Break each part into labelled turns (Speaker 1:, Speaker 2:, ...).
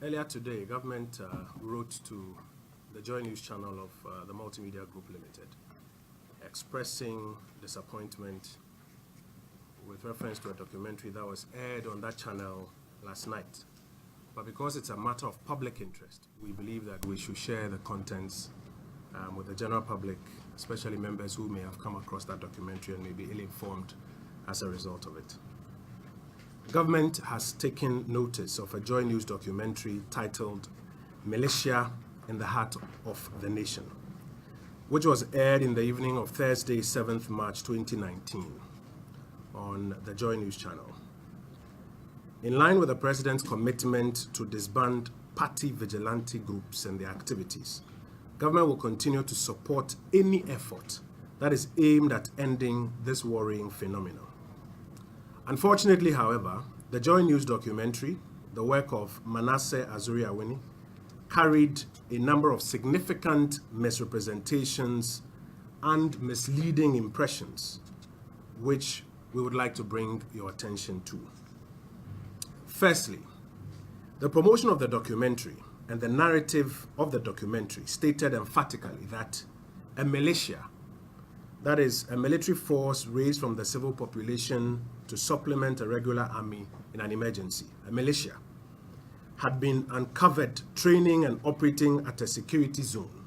Speaker 1: Earlier today, government wrote to the JoyNews channel of the Multimedia Group Limited, expressing disappointment with reference to a documentary that was aired on that channel last night. But because it's a matter of public interest, we believe that we should share the contents with the general public, especially members who may have come across that documentary and may be ill-informed as a result of it. Government has taken notice of a JoyNews documentary titled Militia in the Heart of the Nation, which was aired in the evening of Thursday, 7th March 2019 on the JoyNews channel. In line with the President's commitment to disband party vigilante groups and their activities, government will continue to support any effort that is aimed at ending this worrying phenomenon. Unfortunately, however, the JoyNews documentary, the work of Manasseh Azuri-Awini, carried a number of significant misrepresentations and misleading impressions, which we would like to bring your attention to. Firstly, the promotion of the documentary and the narrative of the documentary stated emphatically that a militia, that is, a military force raised from the civil population to supplement a regular army in an emergency, a militia, had been uncovered training and operating at a security zone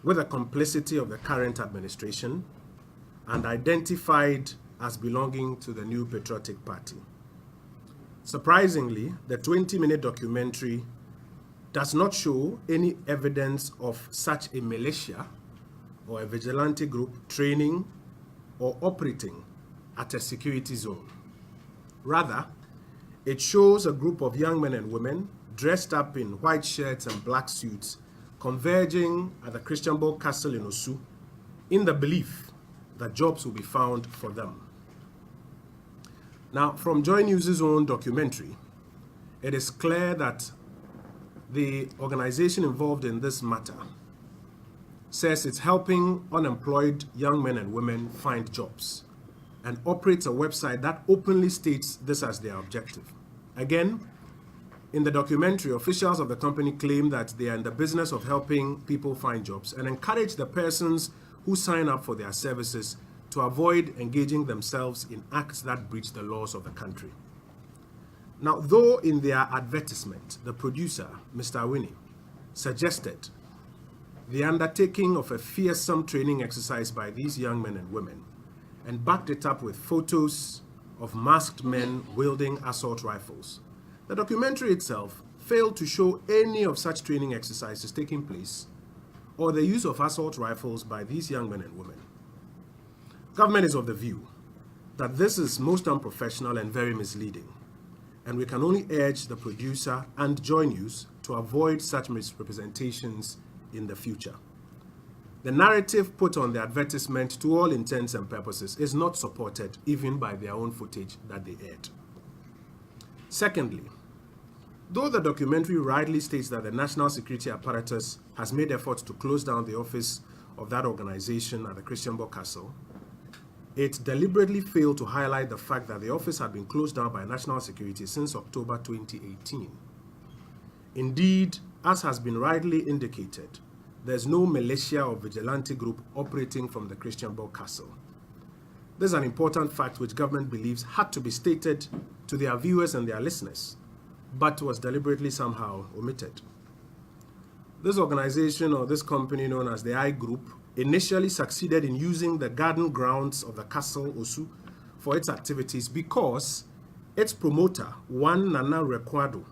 Speaker 1: with the complicity of the current administration and identified as belonging to the New Patriotic Party. Surprisingly, the 20-minute documentary does not show any evidence of such a militia or a vigilante group training or operating at a security zone. Rather, it shows a group of young men and women dressed up in white shirts and black suits converging at the Christianborg Castle in Osu in the belief that jobs will be found for them. Now, from JoyNews' own documentary, it is clear that the organization involved in this matter says it's helping unemployed young men and women find jobs and operates a website that openly states this as their objective. Again, in the documentary, officials of the company claim that they are in the business of helping people find jobs and encourage the persons who sign up for their services to avoid engaging themselves in acts that breach the laws of the country. Now, though in their advertisement, the producer, Mr. Awini, suggested the undertaking of a fearsome training exercise by these young men and women and backed it up with photos of masked men wielding assault rifles, the documentary itself failed to show any of such training exercises taking place or the use of assault rifles by these young men and women. Government is of the view that this is most unprofessional and very misleading, and we can only urge the producer and JoyNews to avoid such misrepresentations in the future. The narrative put on the advertisement, to all intents and purposes, is not supported even by their own footage that they aired. Secondly, though the documentary rightly states that the national security apparatus has made efforts to close down the office of that organization at the Christianborg Castle, it deliberately failed to highlight the fact that the office had been closed down by national security since October 2018. Indeed, as has been rightly indicated, there's no militia or vigilante group operating from the Christianborg Castle. This is an important fact which government believes had to be stated to their viewers and their listeners, but was deliberately somehow omitted. This organization or this company known as the I Group initially succeeded in using the garden grounds of the Castle Osu for its activities because its promoter, one Nana Rekwado,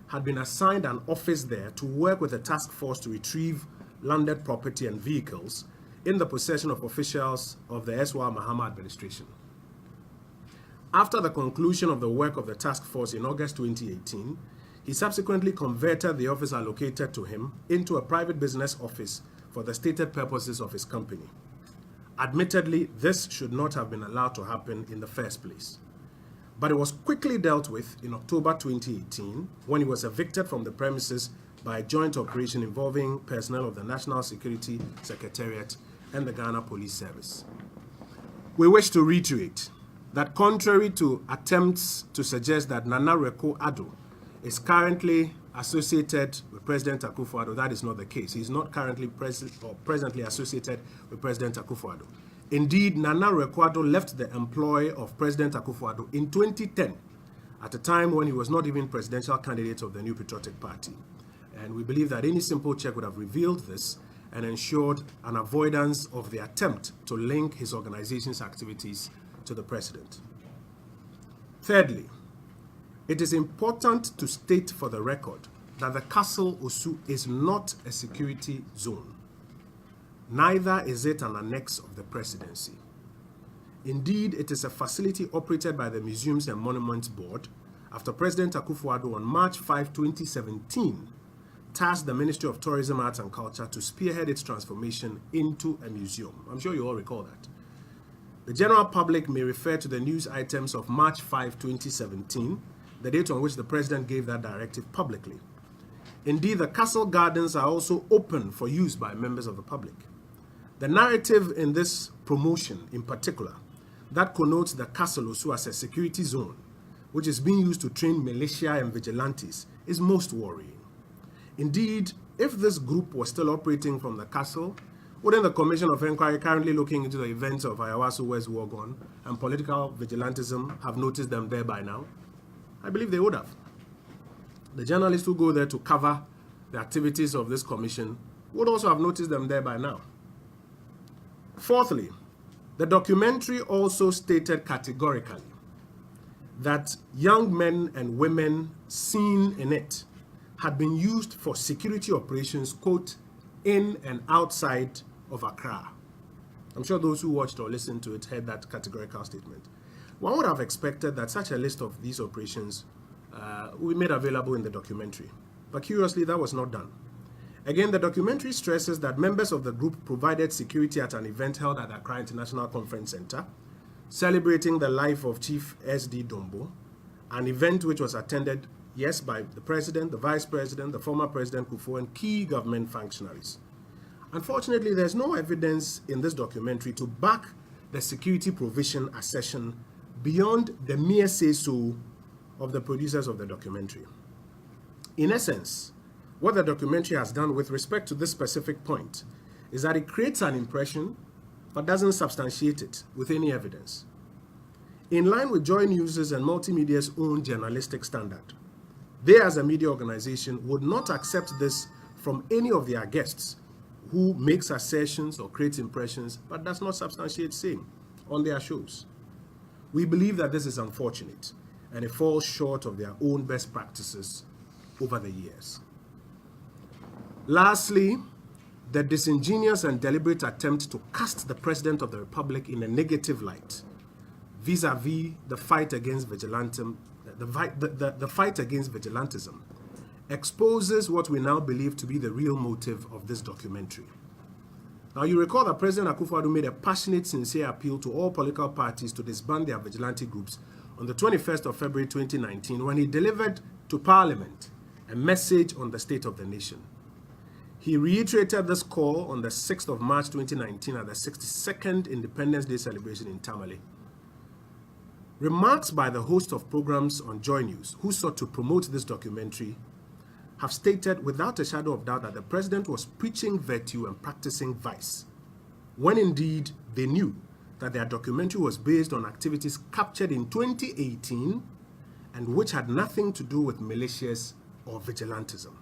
Speaker 1: had been assigned an office there to work with a task force to retrieve landed property and vehicles in the possession of officials of the Eswa Mahama administration. After the conclusion of the work of the task force in August 2018, he subsequently converted the office allocated to him into a private business office for the stated purposes of his company. Admittedly, this should not have been allowed to happen in the first place. But it was quickly dealt with in October 2018 when he was evicted from the premises by a joint operation involving personnel of the National Security Secretariat and the Ghana Police Service. We wish to reiterate that contrary to attempts to suggest that Nana Reko Ado is currently associated with President Akufo-Addo. That is not the case. He is not currently presently associated with President Akufo-Addo. Indeed, Nana Rekwado left the employ of President Akufo-Addo in 2010, at a time when he was not even presidential candidate of the New Patriotic Party. And we believe that any simple check would have revealed this and ensured an avoidance of the attempt to link his organization's activities to the president. Thirdly, it is important to state for the record that the Castle Osu is not a security zone. Neither is it an annex of the presidency. Indeed, it is a facility operated by the Museums and Monuments Board after President Akufo-Addo on March 5, 2017, tasked the Ministry of Tourism, Arts and Culture to spearhead its transformation into a museum. I'm sure you all recall that. The general public may refer to the news items of March 5, 2017, the date on which the president gave that directive publicly. Indeed, the castle gardens are also open for use by members of the public. The narrative in this promotion, in particular, that connotes the Castle Osu as a security zone, which is being used to train militia and vigilantes, is most worrying. Indeed, if this group was still operating from the castle, wouldn't the Commission of Inquiry currently looking into the events of Ayawaso West Wogon and political vigilantism have noticed them there by now? I believe they would have. The journalists who go there to cover the activities of this commission would also have noticed them there by now. Fourthly, the documentary also stated categorically that young men and women seen in it had been used for security operations, quote, in and outside of Accra. I'm sure those who watched or listened to it heard that categorical statement. One would have expected that such a list of these operations will be made available in the documentary. But curiously, that was not done. Again, the documentary stresses that members of the group provided security at an event held at the Accra International Conference Center, celebrating the life of Chief S.D. Dombo, an event which was attended, yes, by the president, the vice president, the former president Kufuor, and key government functionaries. Unfortunately, there's no evidence in this documentary to back the security provision assertion beyond the mere say-so of the producers of the documentary. In essence, what the documentary has done with respect to this specific point is that it creates an impression but doesn't substantiate it with any evidence. In line with JoyNews' and Multimedia's own journalistic standard, they as a media organization would not accept this from any of their guests who makes assertions or creates impressions but does not substantiate same on their shows. We believe that this is unfortunate and it falls short of their own best practices over the years. Lastly, the disingenuous and deliberate attempt to cast the President of the Republic in a negative light vis-a-vis the fight against vigilantism, the fight against vigilantism exposes what we now believe to be the real motive of this documentary. Now, you recall that President Akufo-Addo made a passionate, sincere appeal to all political parties to disband their vigilante groups on the 21st of February 2019 when he delivered to Parliament a message on the state of the nation. He reiterated this call on the 6th of March 2019 at the 62nd Independence Day celebration in Tamale. Remarks by the host of programs on JoyNews, who sought to promote this documentary, have stated without a shadow of doubt that the president was preaching virtue and practicing vice, when indeed they knew that their documentary was based on activities captured in 2018 and which had nothing to do with militias or vigilantism.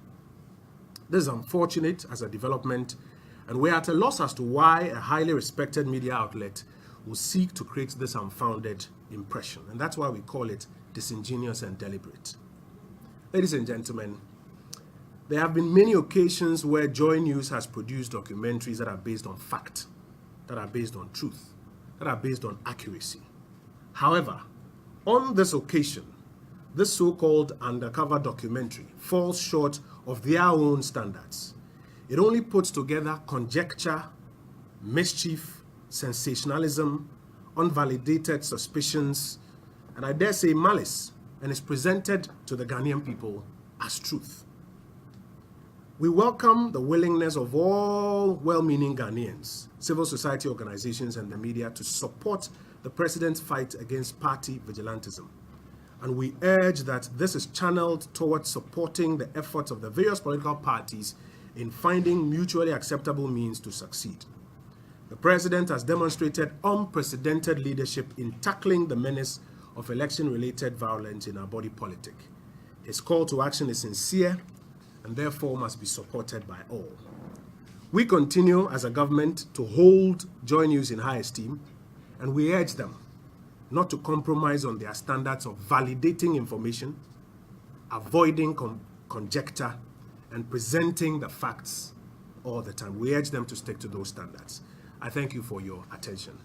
Speaker 1: This is unfortunate as a development, and we're at a loss as to why a highly respected media outlet will seek to create this unfounded impression, and that's why we call it disingenuous and deliberate. Ladies and gentlemen, there have been many occasions where JoyNews has produced documentaries that are based on fact, that are based on truth, that are based on accuracy. However, on this occasion, this so-called undercover documentary falls short of their own standards. It only puts together conjecture, mischief, sensationalism, unvalidated suspicions, and I dare say malice, and is presented to the Ghanaian people as truth. We welcome the willingness of all well-meaning Ghanaians, civil society organizations, and the media to support the president's fight against party vigilantism. And we urge that this is channeled towards supporting the efforts of the various political parties in finding mutually acceptable means to succeed. The President has demonstrated unprecedented leadership in tackling the menace of election-related violence in our body politic. His call to action is sincere and therefore must be supported by all. We continue as a government to hold JoyNews in high esteem, and we urge them not to compromise on their standards of validating information, avoiding conjecture, and presenting the facts all the time. We urge them to stick to those standards. I thank you for your attention.